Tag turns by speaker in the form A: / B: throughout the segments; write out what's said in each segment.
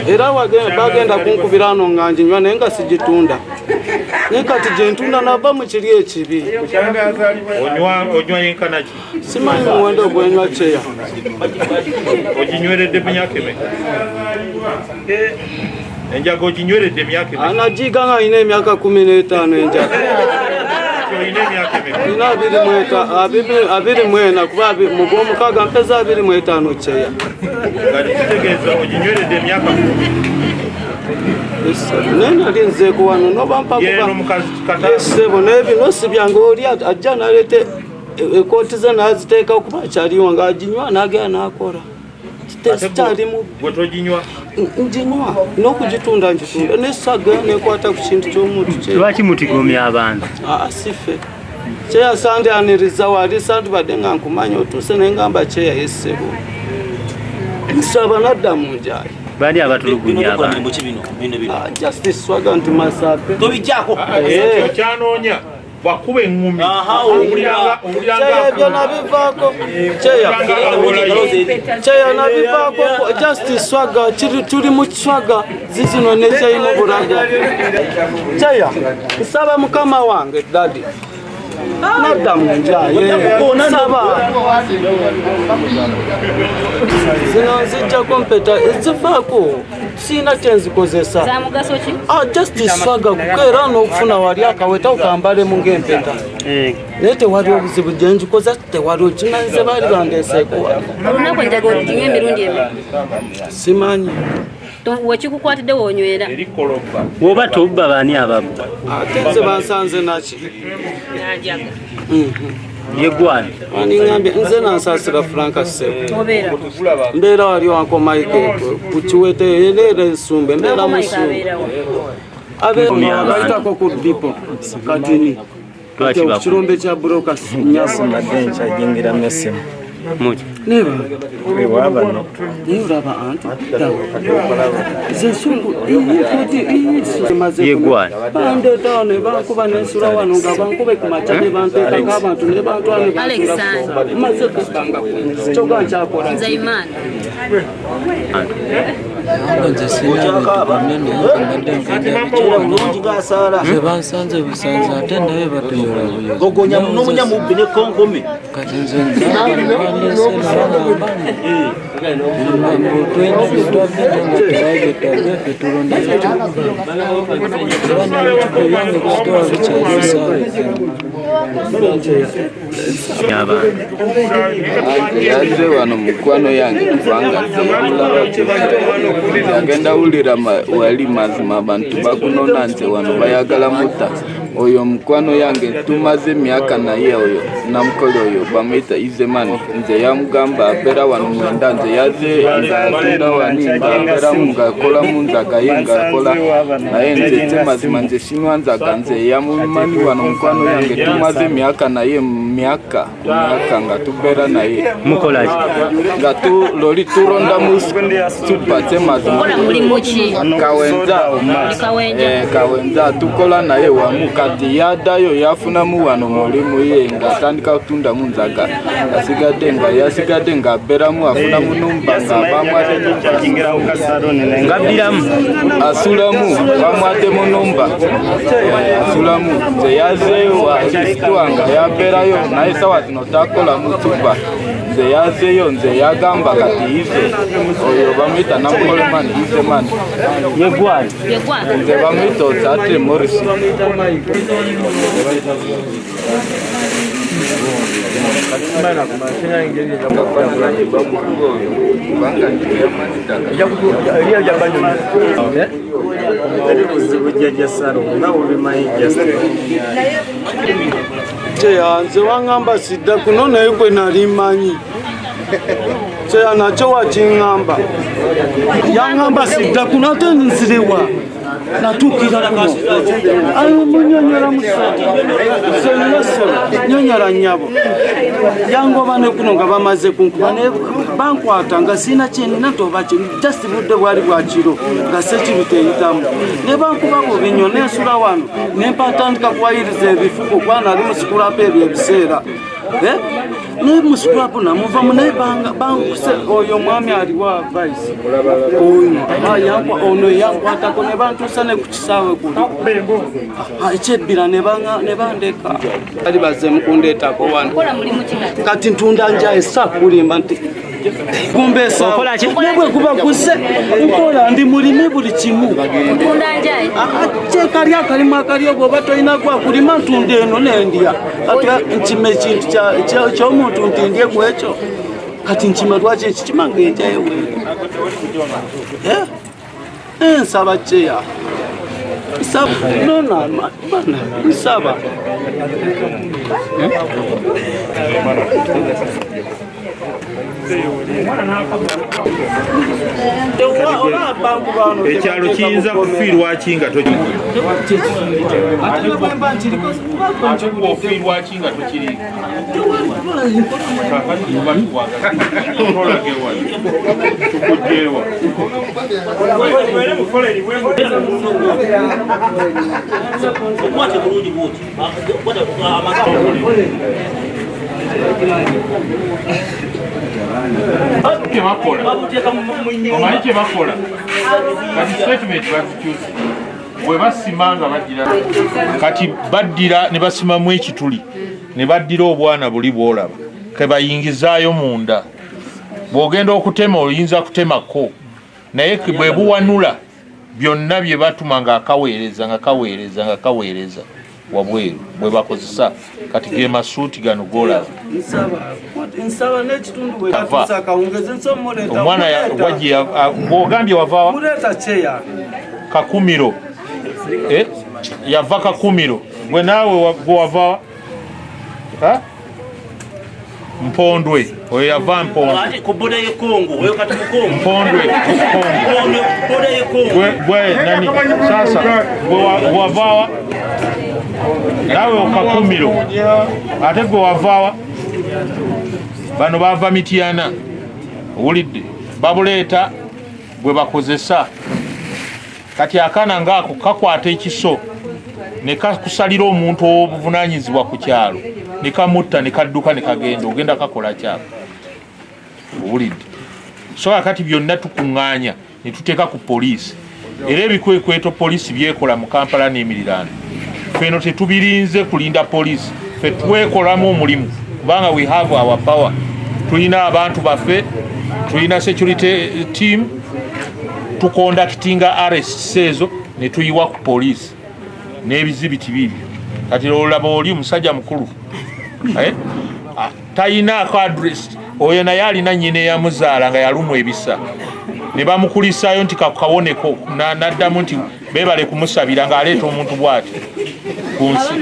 A: era bagenda kunkubira hano nganje nywa naye nga sigitunda naye kati gye ntunda nava mu kiri ekibi.
B: Onywa yenkanaki?
A: Simanyi muwendo ogwenywa kyeya.
B: Oginyweredde myaka emeka? Enjaga oginyweredde myaka emeka?
A: Anagiga nga alina emyaka 15 enjaga. Ina 24 kuba mu gw'omukaaga mpeza 25 kyeya.
B: Kitegeeza oginyweredde emyaka
A: nena linzeeko wano nobampakubasebo nebino si byange oli ajja nalete ekooti ze naziteeka okuba kyaliwo ng'aginywa nagenda nakola kyalimu nginywa n'okugitunda ngitunda nesaga nekwata ku kintu ky'omuntu
C: lwaki mutigomya abantu?
A: Sife kyeyasandyaniriza wali sandibadde nga nkumanya otuuse nengamba kyeyayesebo nsaba nadda mu njayi
C: bali abatulugunya abantu
A: justice swaga nti masape
D: tobijjako
B: kyanoonya wakuba engumi
A: ebyo nabivaako kyeya nabivaako justice swaga tuli mu kiswaga zizino nekyayimu bulaga kyeya nsaba mukama wange dadi nadda mu njayesaba zino nzijja kompeta zivaako sina kyenzikozesa justice swaga kukeera n'okufuna wali akaweta okambalemu ng'empeta naye tewali obuzibu gye njikoza tewali okinanze baali bandeeseeko
E: olunaku njaga oluginywa emirundi emi
A: simanyi
E: wekikukwatidde woonywera
C: woba tobba baani ababba
A: ate nze bansanze naki
C: yegwani
A: aningambye nze nansasira franka sebo mbeera wali wanko mike kukiwete eleera ensumbe mbeera musumbe abayitako ku dipo katini kirombe kya buroka
F: nyasi madencha jingira mesimu
C: muti
A: neba
F: waba no
A: niraba antu zesungu
C: yegwani
A: bande tane bankuba nensula wano nga bankube kumakyane banteekako abantu ne bantwane maze kusanga kyoga nkyakola
E: Nzaimana
F: bansanze busanza ate naye batuyola buyozi
D: gogonya n'omunyamubbi ne konkome
F: kati nze
G: yaze wano mukwano yange kubanga agenda wulira wali mazima abantu bakunona nze wano bayagala mutta oyo mukwano yange tumaze emyaka naye oyo namukole oyo bamuyita Izemani nze yamugamba abeera wano mwenda nze yaze ngaatunda wani ngabeera ngakola mu nzaga ye ngakola naye nze nze mazima nze sinywa nzaga nze yamumanyi wano mukwano yange tumaze emyaka naye myaka nga tubeera naye
C: mukolaki
G: nga loli turonda mu supa ze mazima kawenza tukola naye wamu kati yaddayo yafunamu wano mulimu ye ng'atandika kutundamu nzaga yasigadde ng'abeeramu afunamu numba ng'abamwadde asulamu bamwaddemu numba asulamu nze yazeeyo alisitwa nga yabeerayo naye sawa zino takolamu tuba nze yazeeyo nze yagamba kati ize oyo bamuyita namukolemani ize mani nze bamuyita otate morisi
A: nze wangamba sidda kuno naye gwe nali manyi kyeya nakyo wakiŋŋamba yaŋŋamba sidda kuno ate nzirewa natuukira kuno munyonyola nyonyola nnyabo yangoba ne kuno nga bamaze kunkuba ne bankwata nga sina kyenina toba kye just budde bwali bwa kiro nga sekibi teyitamu ne bankuba mu binyo nensula wano ne mpatandika kuwayiriza ebifuko kuba nali musikulapo ebyo ebiseera ne musikulapo namuvamu naye bankuse oyo mwami aliwa vice ono yankwatako ne bantuusa ne ku kisaawe kuli ekyebbira ne bandeka ali bazemu kundeetako wano kati ntunda njaye sakulimba nti kumbesabwe kuba kuse nkola ndi mulimi buli kimu kyekali akalimu akaliyo bwoba tolina gwakulima ntunda eno nendya kati nkima ekintu kyomuntu nti ndye gwekyo kati nkima lwaki ekikima ngaenjayo weeko nsaba kyeya nsaba
B: ekyalo kiyinza kufiirwa ki nga ofiirwa ki nga tokiri tukugyewa omanyi kye bakola kati statement bazikyusa bwe basima nga baddira kati baddira ne basimamu ekituli ne baddira obwana buli bwolaba kebayingizaayo munda bw'ogenda okutema oyinza kutemako naye bwe buwanula byonna bye batuma nga kaweereza wabweru bwe bakozesa kati ge masuuti gano golaba omwana ng'ogambye wava Kakumiro yava Kakumiro gwe naawe wava Mpondwe oyo yava Mpondwe gwe nani sasa gwe wava nawe Kakumiro ate gwe wava bano bava Mityana owulidde babuleeta gwe bakozesa kati akaana ngaako kakwata ekiso ne kakusalira omuntu obuvunaanyizibwa ku kyalo ne kamutta ne kadduka ne kagenda ogenda kakola kyako owulidde so kati byonna tukuŋŋaanya ne tuteeka ku poliisi era ebikwekweto poliisi byekola mu Kampala n'emiriraano feno tetubirinze kulinda poliisi fe twekolamu omulimu kubanga we have our power tulina abantu baffe tulina security team tukondakitinga arrests ezo ne tuyiwa ku poliisi n'ebizibiti bibyo kati olaba oli omusajja mukulu tayinaako address oyo naye alina nnyina eyamuzaala nga yalumwa ebisa ne bamukulisaayo nti kakawoneko n'addamu nti beebale kumusabira ng'aleeta omuntu bw'ati ku nsi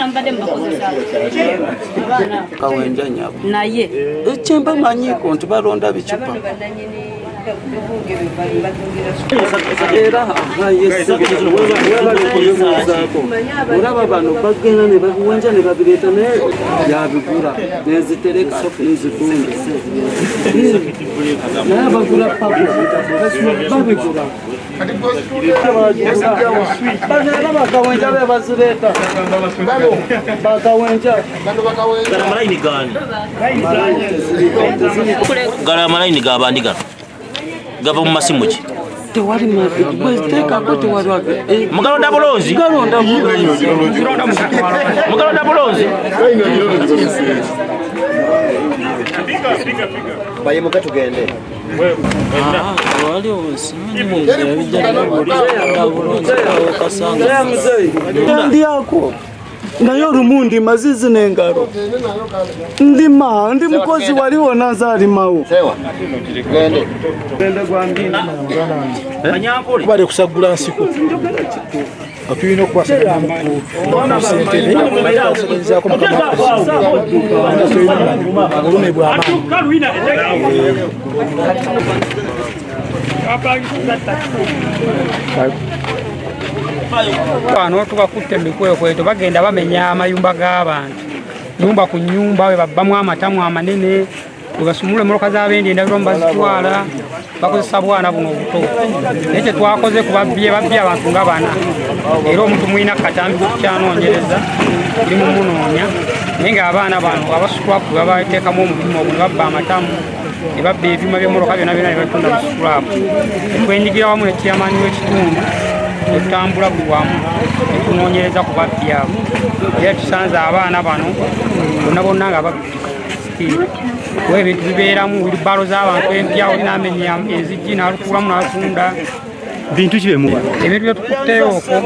A: kawenja nyabo naye ekyemba manyiko nti balonda bicupa era olaba bano bagenda ne babiwenja ne babireeta naye yabigula nezitereka nezitunda bagula papo babigula bazireta bakawenja be bazireta bakawenja
D: malaini gani gala malaini gabandi gano gava mu masimu ki
A: tewali mapiki bweziteka ko tewali wage
D: mugalonda bulonzi mugalonda bulonzi
H: baye muka tugende
F: wali obusimanyiza
A: ndi yako naye olumundi mazizi n'engalo ndima ndi mukozi waliwo nazalimawo
H: bale kusagula nsiko atuyina okukwasaganya olume bwamaani
I: wano tubakutte mikwekweto bagenda bamenya amayumba g'abantu nyumba ku nyumba we babbamu amatamu amanene webasumula emmotoka z'abendi endabiro mbazitwala bakozesa bwana buno obuto naye kyetwakoze kubabbye abantu nga bana era omuntu mulina katambi kukyanoonyereza eri mumunoonya naye ng'abaana bano abasukulapu babateekamu omutima ogwo ne babba amatamu ne babba ebyuma by'emmotoka byonna byonna ne babitunda musukulapu twenyigira wamu ne kyamaani w'ekitundu tutambula buli wamu netunoonyereza ku babbi abo era tusanze abaana bano bonna bonna nga babbisikiri kuba ebintu bibeeramu wilibalo z'abantu empya oli n'amenya enzigi n'alukulamu n'atunda
C: bintu kibemu
I: ebintu byetukutteyo okwo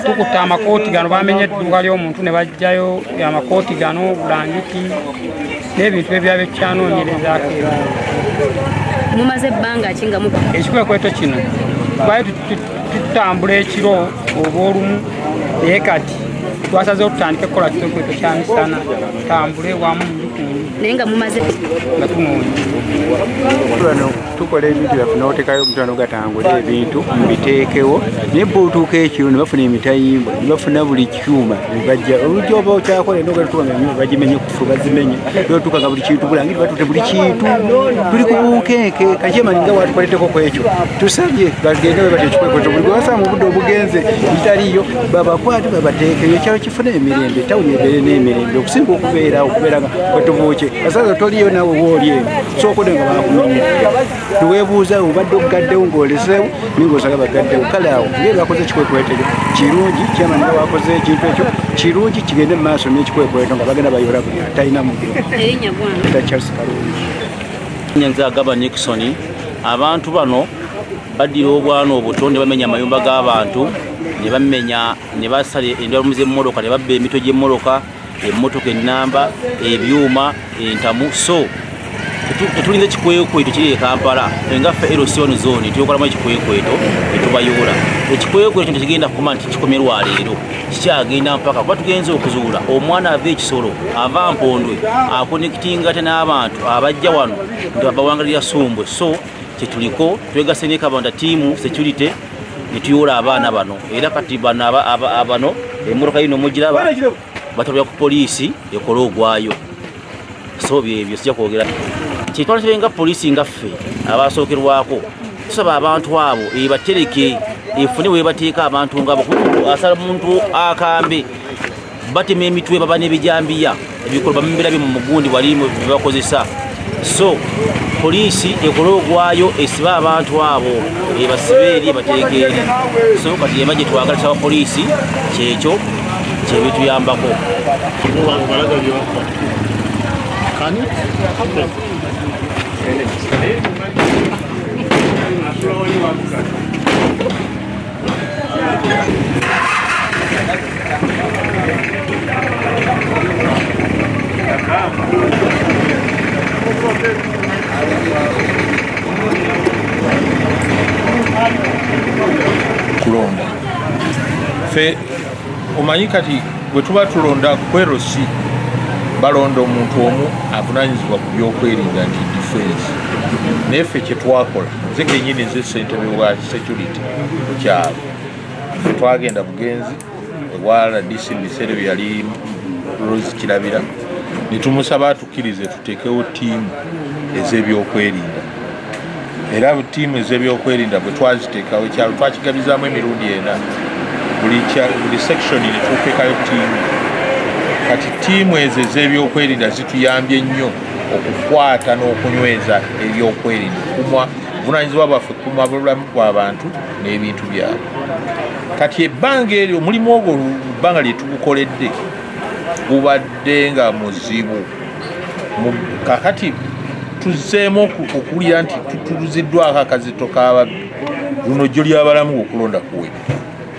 I: tukutta amakooti gano bamenya edduuka ly'omuntu ne bajjayo amakooti gano bulangiti n'ebintu ebyaba ekyanoonyerezaako
E: mumaze ebbanga ki nga
I: ekikwekweto kino twali tutambula ekiro oba olumu naye kati twasazeho tutandike kukola kikwekweto kya misana tutambule wamu
E: naye nga mumaze
I: nga tunoonya
J: tukola ebintu byaffe n'otekayo omutwano gatangula ebintu mbiteekewo naye bw'otuuka ekiro ne bafuna emitayimbo ne bafuna buli kyuma nebajja olujja oba okyakola nogatutubanga enyuma bagimenye kufu bazimenye otuuka nga buli kintu bulangiti batute buli kintu tuli ku bukenke kakyemani nga watukoletteko ku ekyo tusabye bagende we bati ekikwekweto buli gwe basaba mu budde obugenze bitaliyo babakwate babateekeyo ekyalo kifune emirembe tawuni ebeere n'emirembe okusinga okubeera nga kwetubuuke kasaza toliyo nawe wooli eno sookode nga bakumenye niweebuuza obadde ogaddewo ng'oleseewo ningaosanga bagaddewo kale awo ngeri bakoze ekikwekweto kirungi kyamani nga wakoze ekintu ekyo kirungi kigende mu maaso n'ekikwekweto nga bagenda bayola buli atalina mugeta Charles Kalungi
D: nyanza agaba Nixon abantu bano badira obwana obuto ne bamenya amayumba g'abantu ne bamenya ne basala endwalumu z'emmotoka ne babba emitwe gy'emmotoka emmotoka ennamba ebyuma entamu so tetulinze ekikwekweto kiri e Kampala engaffe erosion zone tuyokolamu ekikwekweto netubayoola ekikwekweto kino tekigenda kukoma nti kikomye lwaleero kikyagenda mpaka kuba tugenza okuzuula omwana ava ekisolo ava mpondwe akonekitingate n'abantu abajja wano nti babawangalira sumbwe so kyetuliko twegase ne Kabanda tiimu security netuyoola abaana bano era kati bano emmotoka yino mugiraba batwalira ku poliisi ekola ogwayo so byebyo sijja kwogera kyetwala kibenga poliisi ngaffe abasookerwako tusaba abantu abo ebatereke efune webateeka abantu ngabo asala muntu akambe batema emitwe baba n'ebijambiya ebikolwa bamubira bye mu mugundi walimu bebakozesa so poliisi ekola ogwayo esiba abantu abo ebasibe eri ebateeke eri so kati yema gye twagala tusaba poliisi kyekyo kyebituyambako
B: kulonda fe omanyi kati bwe tuba tulonda kwerosi balonda omuntu omu avunanyizibwa ku byokwerinda nti defense naye ffe kyetwakola nze kenyini nze ssentebe wa security ku kyalo fe twagenda bugenzi ewa RDC mu biseera bye yali Rose Kirabira ne tumusaba atukkirize tuteekewo ttiimu ez'ebyokwerinda era ttiimu ez'ebyokwerinda bwe twaziteekawo ekyalo twakigabizaamu emirundi ena buli section netuteekayo ttiimu kati ttiimu ezo ez'ebyokwerinda zituyambye nnyo okukwata n'okunyweza ebyokwerinda buvunaanyizibwa bwaffe kukuuma bulamu bw'abantu n'ebintu byabwe kati ebbanga eryo omulimu ogwo ebbanga lye tugukoledde gubadde nga muzibu kakati tuzzeemu okuwulira nti tutuluziddwako akazito k'ababbi luno jjo ly'abalamu okulonda kuwe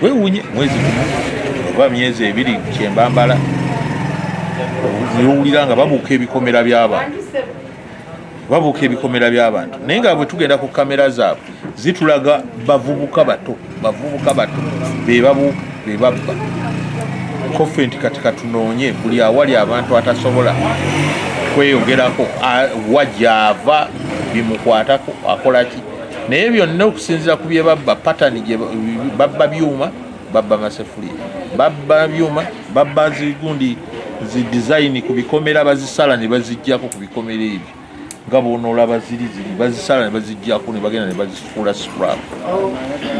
B: weewunye mwezi gumu oba myezi ebiri kyembambala owulira nga babuuka ebikomera by'abantu naye nga bwe tugenda ku kamera zaabwe zitulaga bavubuka bato be babba kofenti kati katunoonye buli awali abantu atasobola kweyogerako wajava bimukwatako akolaki naye byonna okusinziira ku bye babba patani gye babba byuma babba masefuliya babba byuma babba zigundi zi design ku bikomera bazisala ne bazijjako ku bikomera ebyo nga bonoolaba ziri bazisala ne bazijjako ne bagenda ne bazifuula scrap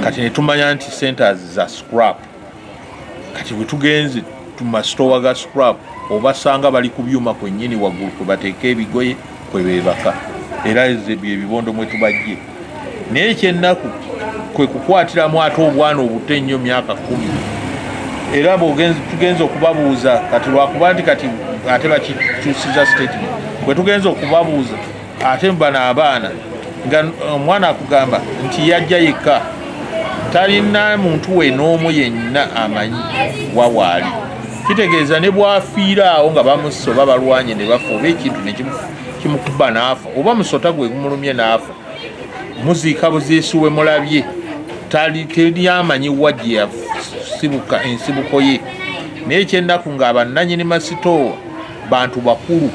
B: kati ne tumanya nti centers za scrap kati bwe tugenze tumasitowa ga scrap obasanga bali ku byuma kwennyini waggulu kwe bateeka ebigoye kwe beebaka era ebibondo mwe tubajje naye ekyennaku kwe kukwatiramu ate obwana obuto ennyo myaka 10 era tugenza okubabuuza kati lwakuba nti kati ate bakikyusiza statement bwe tugenza okubabuuza ate bano abaana nga omwana akugamba nti yajja yekka talina muntu we n'omu yenna amanyi wawaali kitegeeza ne bwafiira awo nga bamusse oba balwanye ne bafa oba ekintu nekimukuba n'afa oba musota gwe gumulumye n'afa muziika buziisu we mulabye teri amanyi wajje yasibuka ensibuko ye naye ekyennaku nga abannannyini masitoowa bantu bakulu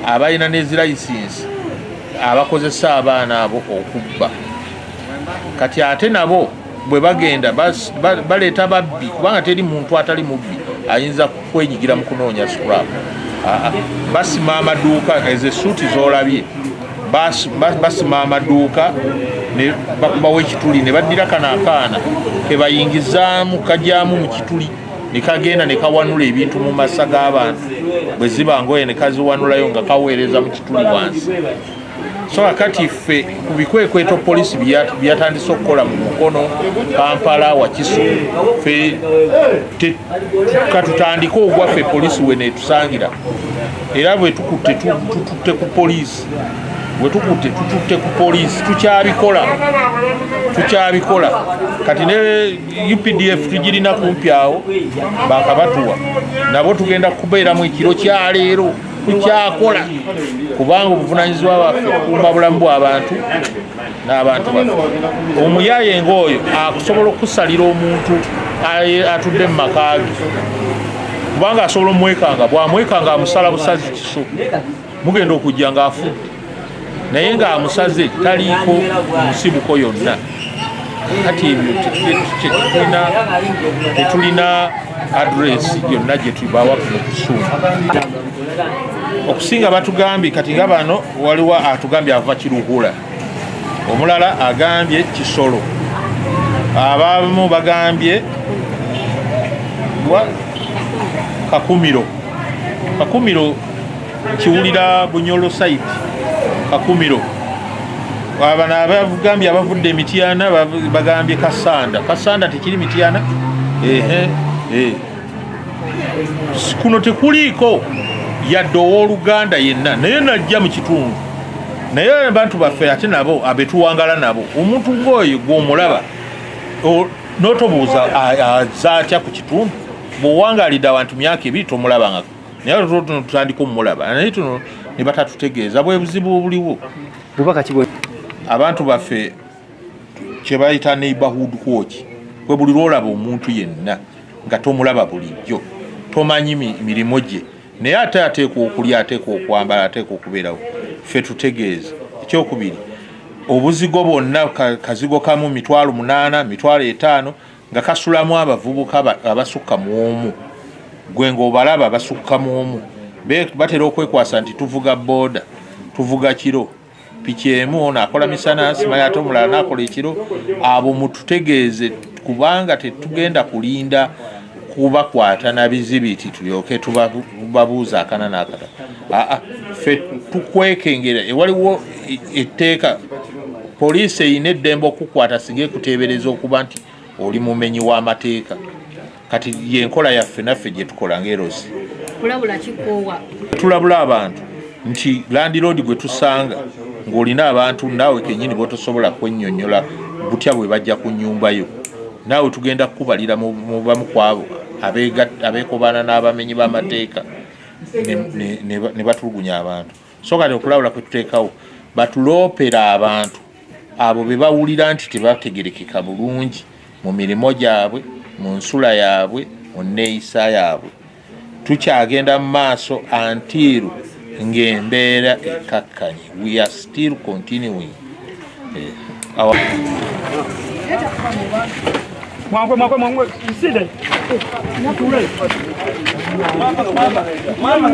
B: abalina n'ezirayisinsi abakozesa abaana abo okubba kati ate nabo bwe bagenda baleeta babbi kubanga teri muntu atali mubbi ayinza kwenyigira mu kunoonya scrap basima amaduuka ezo essuuti z'olabye basima amaduuka ne bakubawo ekituli ne baddira kano akaana kebayingizaamu kajyamu mu kituli ne kagenda ne kawanula ebintu mu masa g'abantu bwe ziba ngoye ne kaziwanulayo nga kaweereza mu kituli wansi so kakati ffe ku bikwekweto polisi byatandise okukola mu Mukono Kampala Wakiso ffe katutandika ogwaffe polisi we netusangira era bwe tukutte tututte ku polisi bwe tukutte tututte ku polisi tukyabikola kati ne UPDF tugirina kumpi awo bakabatuwa nabo tugenda kubeeramu ekiro kya leero tukyakola kubanga obuvunaanyizibwa bwaffe okukuuma bulamu bw'abantu n'abantu baffe omuyaye ng'oyo akusobola okusalira omuntu atudde mu maka ge kubanga asobola omwekanga bw'amwekanga amusala busazi kiso mugenda okujja ng'afudde naye ng'amusaze taliiko musibuko yonna kati ebyo tetulina adresi yonna gye tubawa mu kusuuma okusinga batugambye kati nga bano waliwo atugambye ava Kiruhura omulala agambye Kisolo abamu bagambye Kakumiro kiwulira Bunyolo site Kakumiro abana abagambye abavudde Mityana bagambye Kasanda tekiri Mityana kuno tekuliiko yadde ow'Oluganda yenna naye najja mu kitundu naye abantu baffe ate nabo abetuwangala nabo omuntu ng'oyo gw'omulaba n'otobuuza aza atya ku kitundu bw'owangalidde abantu myaka ebiri tomulabangako naye tutandika omulaba naye tuno ne batatutegeeza bwe buzibu obuliwo abantu baffe kye bayita neighborhood watch bwe buli lwolaba omuntu yenna nga tomulaba bulijjo tomanyi mirimu gye naye ate ateekwa okulya ateekwa okwambala ateekwa okubeerawo ffe tutegeeza ekyokubiri obuzigo bwonna kazigo kamu 8,000 5,000 nga kasulamu abavubuka abasukka mu omu gwe ng'obalaba basukka mu omu batera okwekwasa nti tuvuga booda tuvuga kiro piki emu ono akola misana simanyi ate omulala nakola ekiro. Abo mututegeeze kubanga tetugenda kulinda kubakwata na bizibiti tulyoke tubabuuza akana n'akata. Ffe tukwekengera ewaliwo etteeka poliisi eyina eddembe okukwata singa ekuteebereza okuba nti oli mumenyi w'amateeka. Kati yenkola yaffe naffe gye tukola ng'erosi.
E: Kulabula kikoowa.
B: Tulabula abantu nti landiroodi gwe tusanga ng'olina abantu naawe kennyini botosobola kwennyonnyola butya bwe bajja ku nnyumba yo. Naawe tugenda kukubalira mu bamu kwabo abeekobaana n'abamenyi b'amateeka ne batulugunya abantu. So kati okulabula kwe tuteekawo batuloopera abantu abo be bawulira nti tebategerekeka bulungi mu mirimo gyabwe, mu nsula yaabwe, mu nneeyisa yaabwe. Tukyagenda mu maaso until ng'embeera ekkakkanye. We are still continuing.
I: Mwangwe, iside. Mama,